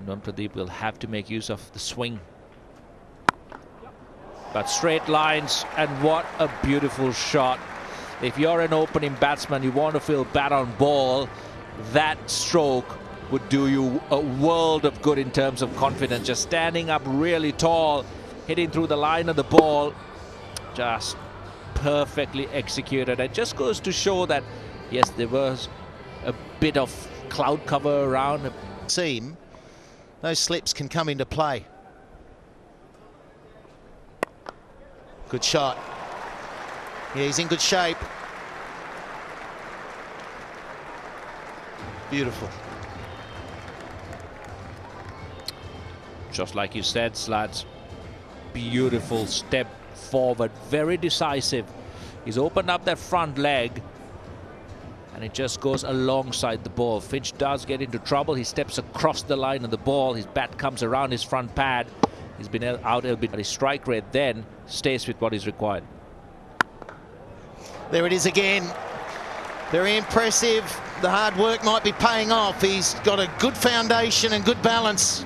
Pradeep will have to make use of the swing. But straight lines, and what a beautiful shot. If you're an opening batsman, you want to feel bat on ball, that stroke would do you a world of good in terms of confidence. Just standing up really tall, hitting through the line of the ball, just perfectly executed. It just goes to show that, yes, there was a bit of cloud cover around. Seam, those slips can come into play. Good shot. Yeah, he's in good shape. Beautiful. Just like you said, Slads, beautiful step forward, very decisive. He's opened up that front leg and it just goes alongside the ball. Finch does get into trouble. He steps across the line of the ball. His bat comes around his front pad. He's been out a bit, but his strike rate then stays with what is required. There it is again. Very impressive. The hard work might be paying off. He's got a good foundation and good balance.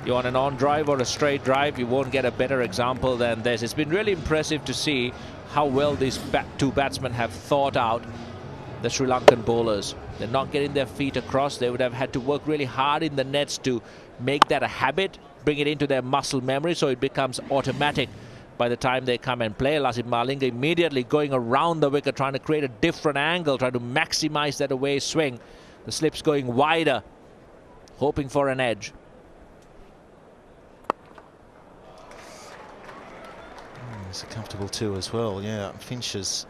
You want an on drive or a straight drive, you won't get a better example than this. It's been really impressive to see how well these two batsmen have thought out the Sri Lankan bowlers. They're not getting their feet across. They would have had to work really hard in the nets to make that a habit, bring it into their muscle memory so it becomes automatic by the time they come and play. Lasith Malinga immediately going around the wicket, trying to create a different angle, trying to maximize that away swing. The slips going wider, hoping for an edge. It's a comfortable two as well. Yeah, Finch has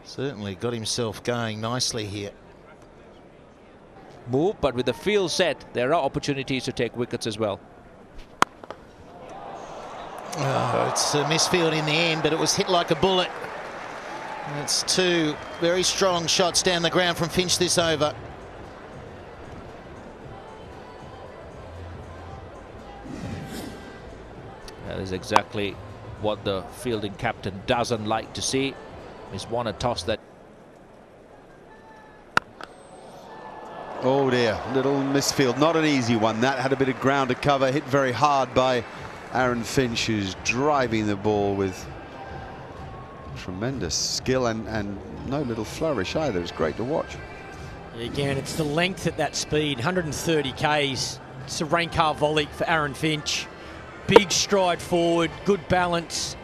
certainly got himself going nicely here. Move, but with the field set, there are opportunities to take wickets as well. Oh, it's a misfield in the end, but it was hit like a bullet. It's two very strong shots down the ground from Finch this over. That is exactly what the fielding captain doesn't like to see. He's won a toss that... Oh dear, little misfield, not an easy one. That had a bit of ground to cover, hit very hard by Aaron Finch, who's driving the ball with tremendous skill and no little flourish either. It's great to watch. Again, it's the length at that speed, 130 Ks. It's a rain car volley for Aaron Finch. Big stride forward, good balance.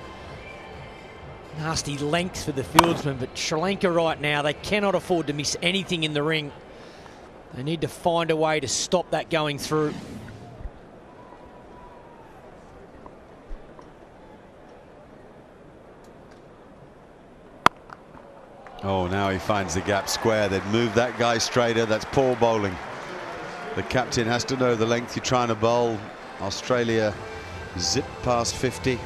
Nasty length for the fieldsman, but Sri Lanka right now, they cannot afford to miss anything in the ring. They need to find a way to stop that going through. Oh, now he finds the gap square. They'd move that guy straighter. That's poor bowling. The captain has to know the length you're trying to bowl. Australia zip past 50.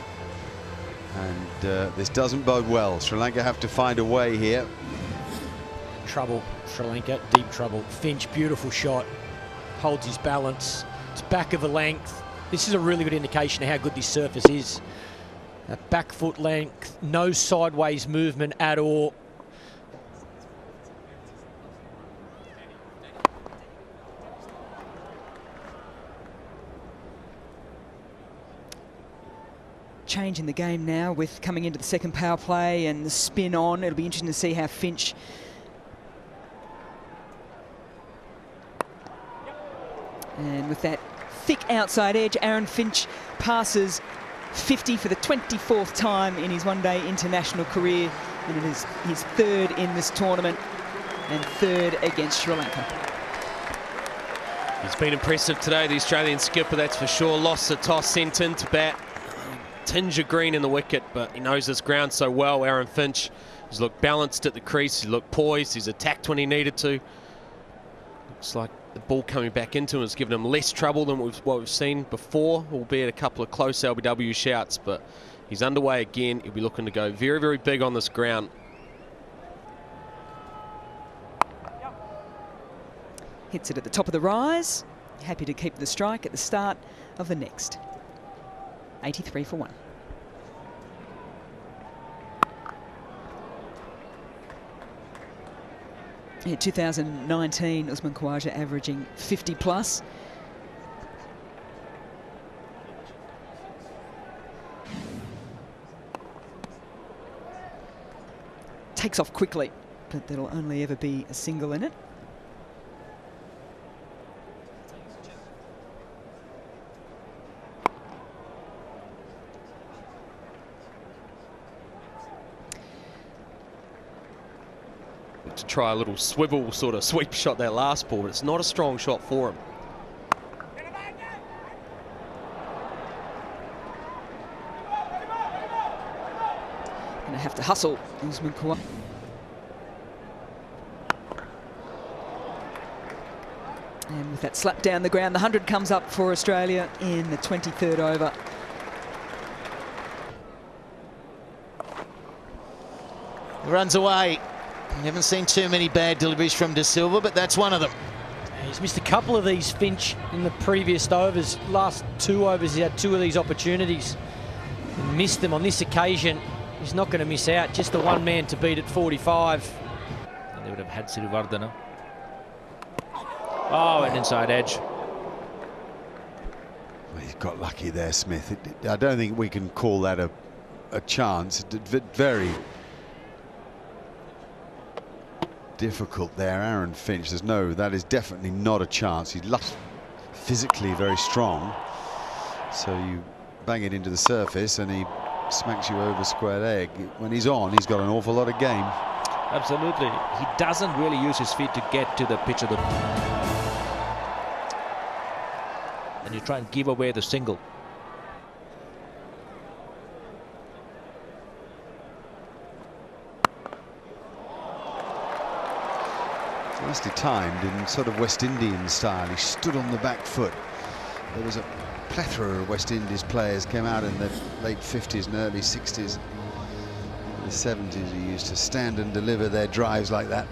And this doesn't bode well. Sri Lanka have to find a way here. Trouble, Sri Lanka, deep trouble. Finch, beautiful shot. Holds his balance. It's back of a length. This is a really good indication of how good this surface is. A back foot length, no sideways movement at all. Change in the game now with coming into the second power play and the spin on. It'll be interesting to see how Finch and with that thick outside edge, Aaron Finch passes 50 for the 24th time in his one-day international career, and it is his third in this tournament and third against Sri Lanka. He's been impressive today, the Australian skipper, that's for sure. Lost the toss, sent in to bat. Tinge of green in the wicket, but he knows this ground so well. Aaron Finch, he's looked balanced at the crease, he's looked poised, he's attacked when he needed to. Looks like the ball coming back into him has given him less trouble than what we've seen before, albeit a couple of close LBW shouts, but he's underway again. He'll be looking to go very, very big on this ground. Hits it at the top of the rise. Happy to keep the strike at the start of the next. 83 for 1. In 2019, Usman Khawaja averaging 50 plus. takes off quickly, but there'll only ever be a single in it. To try a little swivel sort of sweep shot that last ball, but it's not a strong shot for him. Gonna have to hustle, Usman Khawaja. And with that slap down the ground, the 100 comes up for Australia in the 23rd over. Runs away. We haven't seen too many bad deliveries from De Silva, but that's one of them. He's missed a couple of these, Finch, in the previous overs. Last 2 overs, he had 2 of these opportunities. He missed them on this occasion. He's not going to miss out. Just the one man to beat at 45. And they would have had Sirivardhana. Oh, an inside edge. Well, he's got lucky there, Smith. I don't think we can call that a chance. Very difficult there, Aaron Finch. That is definitely not a chance. He's physically very strong. So you bang it into the surface and he smacks you over square leg. When he's on, he's got an awful lot of game. Absolutely. He doesn't really use his feet to get to the pitch of the... And you try and give away the single. Nicely timed in sort of West Indian style. He stood on the back foot. There was a plethora of West Indies players came out in the late 50s and early 60s. In the 70s, who used to stand and deliver their drives like that.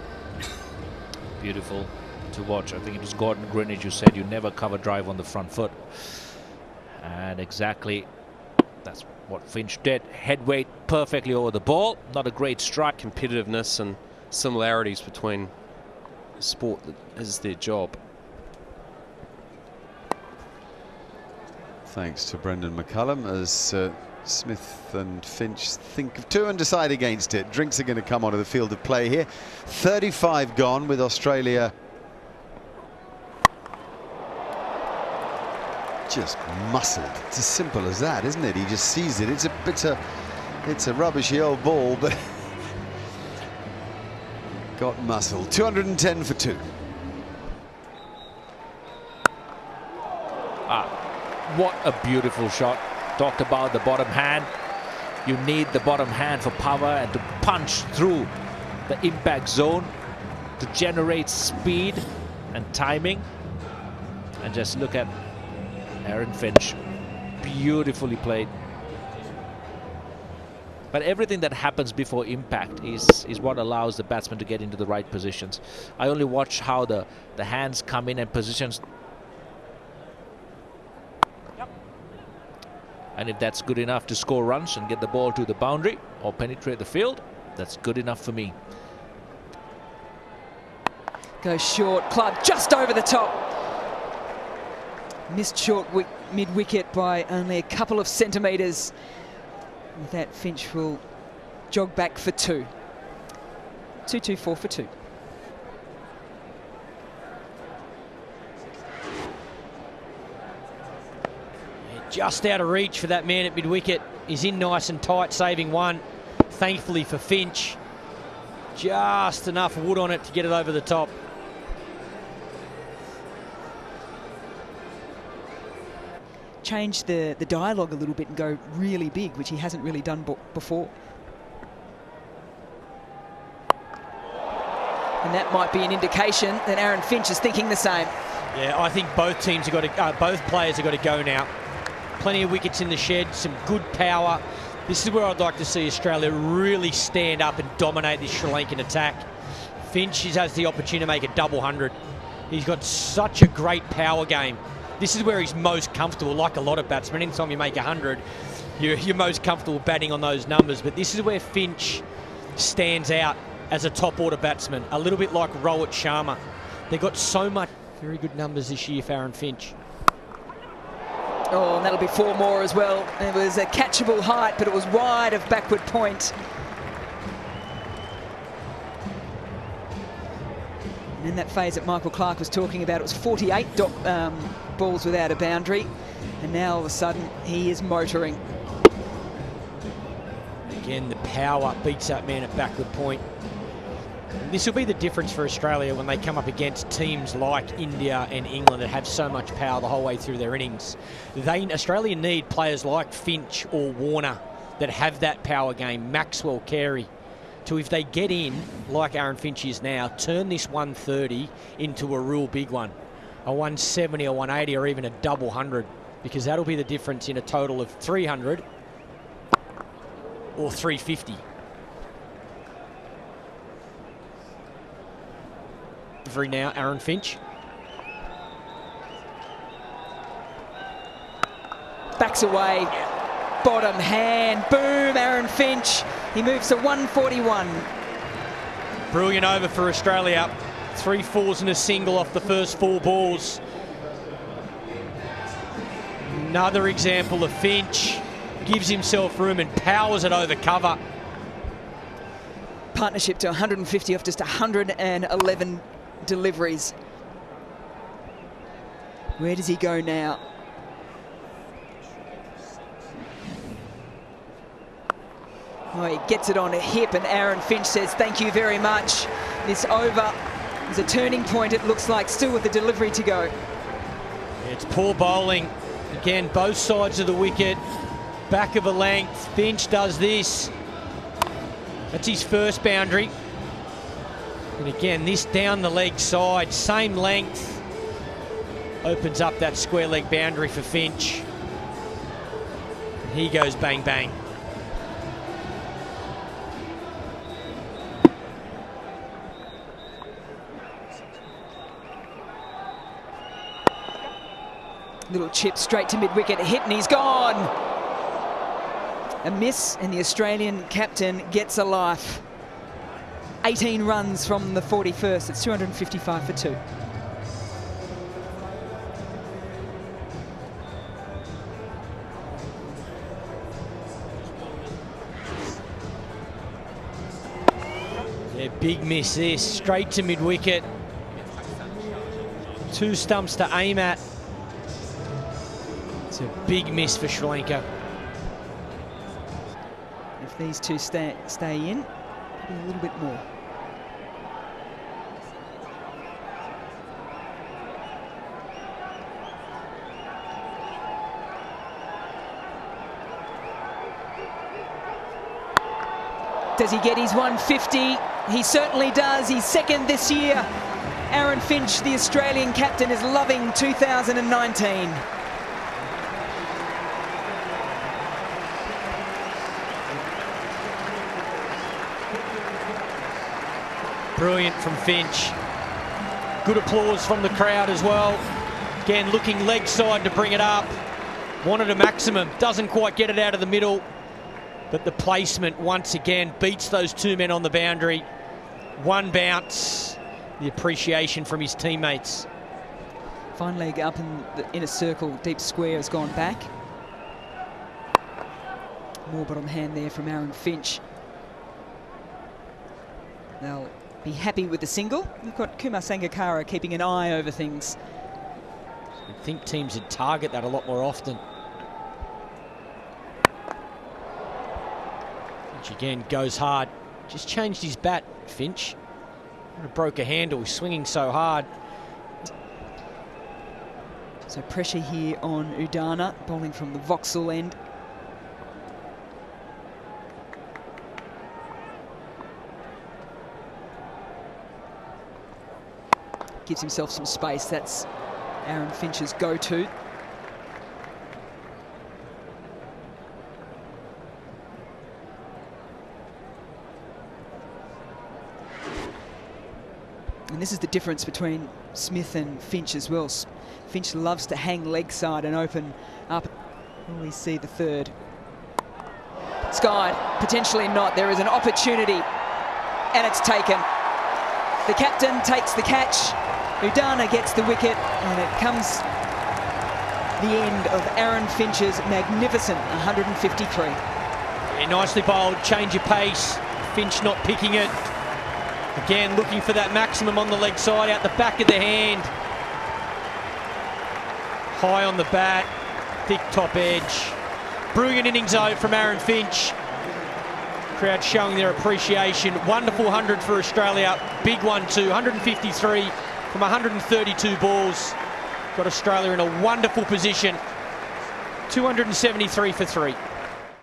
Beautiful to watch. I think it was Gordon Greenidge who said you never cover drive on the front foot. And exactly that's what Finch did. Head weight perfectly over the ball. Not a great strike. Competitiveness and similarities between sport that is their job. Thanks to Brendan McCullum as Smith and Finch think of 2 and decide against it. Drinks are going to come onto the field of play here. 35 gone with Australia just muscled. It's as simple as that, isn't it? He just sees it. It's a rubbishy old ball, but got muscle. 210 for 2. What a beautiful shot. Talked about the bottom hand. You need the bottom hand for power and to punch through the impact zone to generate speed and timing. And just look at Aaron Finch. Beautifully played. But everything that happens before impact is what allows the batsman to get into the right positions. I only watch how the hands come in and positions. And if that's good enough to score runs and get the ball to the boundary or penetrate the field, that's good enough for me. Goes short, club just over the top. Missed short mid-wicket by only a couple of centimetres. With that, Finch will jog back for 2. 2-2-4 for 2. Just out of reach for that man at mid-wicket. He's in nice and tight, saving 1. Thankfully for Finch. Just enough wood on it to get it over the top. Change the dialogue a little bit and go really big, which he hasn't really done before. And that might be an indication that Aaron Finch is thinking the same. Yeah, I think both teams have got to, both players have got to go now. Plenty of wickets in the shed, some good power. This is where I'd like to see Australia really stand up and dominate this Sri Lankan attack. Finch has the opportunity to make a double 100. He's got such a great power game. This is where he's most comfortable, like a lot of batsmen. Anytime you make 100, you're most comfortable batting on those numbers. But this is where Finch stands out as a top order batsman, a little bit like Rohit Sharma. They've got so much. Very good numbers this year for Aaron Finch. Oh, and that'll be 4 more as well. It was a catchable height, but it was wide of backward point. And in that phase that Michael Clark was talking about, it was 48 balls without a boundary. And now all of a sudden, he is motoring. Again, the power beats that man at backward point. This will be the difference for Australia when they come up against teams like India and England that have so much power the whole way through their innings. Australia need players like Finch or Warner that have that power game, Maxwell, Carey, to, if they get in, like Aaron Finch is now, turn this 130 into a real big one. A 170 or 180 or even a double 100, because that'll be the difference in a total of 300 or 350. Delivery now, Aaron Finch. Backs away, bottom hand, boom, Aaron Finch. He moves to 141. Brilliant over for Australia. 3 fours and a single off the first 4 balls. Another example of Finch. Gives himself room and powers it over cover. Partnership to 150 off just 111 deliveries. Where does he go now? Oh, he gets it on a hip, and Aaron Finch says thank you very much. This over is a turning point, it looks like, still with the delivery to go. It's poor bowling. Again, both sides of the wicket. Back of a length. Finch does this. That's his first boundary. And again, this down the leg side, same length. Opens up that square leg boundary for Finch. He goes bang, bang. Little chip straight to mid-wicket, a hit, and he's gone. A miss, and the Australian captain gets a life. 18 runs from the 41st. It's 255 for 2. Yeah, big miss this. Straight to mid-wicket. 2 stumps to aim at. It's a big miss for Sri Lanka. If these two stay in, maybe a little bit more. Does he get his 150? He certainly does. He's second this year. Aaron Finch, the Australian captain, is loving 2019. Brilliant from Finch. Good applause from the crowd as well. Again, looking leg side to bring it up. Wanted a maximum. Doesn't quite get it out of the middle. But the placement, once again, beats those 2 men on the boundary. 1 bounce. The appreciation from his teammates. Fine leg up in the inner circle. Deep square has gone back. More bottom hand there from Aaron Finch. They'll be happy with the single. We've got Kumar Sangakkara keeping an eye over things. I think teams would target that a lot more often. Finch again goes hard. Just changed his bat, Finch. Broke a handle, he's swinging so hard. So pressure here on Udana, bowling from the Vauxhall end. Gives himself some space. That's Aaron Finch's go-to. And this is the difference between Smith and Finch as well. Finch loves to hang leg side and open up. Will we see the third? Skied, potentially not. There is an opportunity, and it's taken. The captain takes the catch. Udana gets the wicket, and it comes the end of Aaron Finch's magnificent 153. Yeah, nicely bowled, change of pace. Finch not picking it. Again, looking for that maximum on the leg side, out the back of the hand. High on the bat, thick top edge. Brilliant innings out from Aaron Finch. Crowd showing their appreciation. Wonderful 100 for Australia. Big one too, 153 from 132 balls. Got Australia in a wonderful position. 273 for 3.